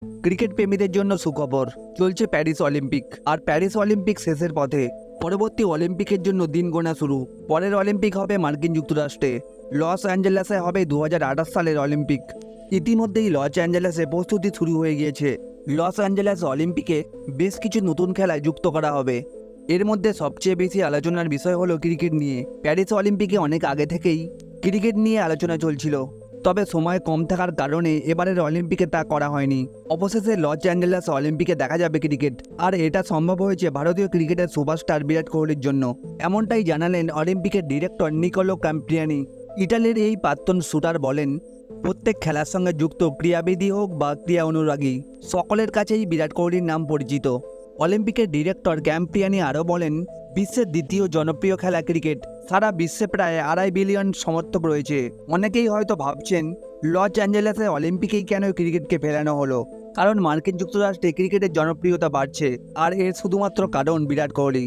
Cricket প্রেমীদের জন্য সুখবর, চলছে প্যারিস অলিম্পিক। আর প্যারিস অলিম্পিক শেষের পথে, পরবর্তী অলিম্পিকের জন্য দিন গোনা শুরু। পরের অলিম্পিক হবে মার্কিন যুক্তরাষ্ট্রে, লস অ্যাঞ্জেলেসে হবে 2028 সালের অলিম্পিক। ইতিমধ্যেই লস অ্যাঞ্জেলেসে প্রস্তুতি শুরু হয়ে গিয়েছে। লস অ্যাঞ্জেলেস অলিম্পিকে বেশ কিছু নতুন খেলায় যুক্ত করা হবে। এর মধ্যে সবচেয়ে বেশি আলোচনার বিষয় হলো ক্রিকেট নিয়ে। প্যারিস অলিম্পিকে অনেক আগে থেকেই ক্রিকেট নিয়ে আলোচনা চলছিল, তবে সময় কম থাকার কারণে এবারের অলিম্পিকে তা করা হয়নি। অবশেষে লস অ্যাঞ্জেলেস অলিম্পিকে দেখা যাবে ক্রিকেট, আর এটা সম্ভব হয়েছে ভারতীয় ক্রিকেটের সুপারস্টার বিরাট কোহলির জন্য। এমনটাই জানালেন অলিম্পিকের ডিরেক্টর নিকোলো ক্যাম্পিয়ানি। ইটালির এই প্রাক্তন শুটার বলেন, প্রত্যেক খেলার সঙ্গে যুক্ত ক্রীড়াবিদই হোক বা ক্রীড়া অনুরাগী, সকলের কাছেই বিরাট কোহলির নাম পরিচিত। অলিম্পিকের ডিরেক্টর ক্যাম্পিয়ানি আরও বলেন, বিশ্বের দ্বিতীয় জনপ্রিয় খেলা ক্রিকেট। সারা বিশ্বে প্রায় 2.5 বিলিয়ন সমর্থক রয়েছে। অনেকেই হয়তো ভাবছেন, লস অ্যাঞ্জেলেসে অলিম্পিকেই কেন ক্রিকেটকে ফেরানো হলো। কারণ মার্কিন যুক্তরাষ্ট্রে ক্রিকেটের জনপ্রিয়তা বাড়ছে, আর এর শুধুমাত্র কারণ বিরাট কোহলি।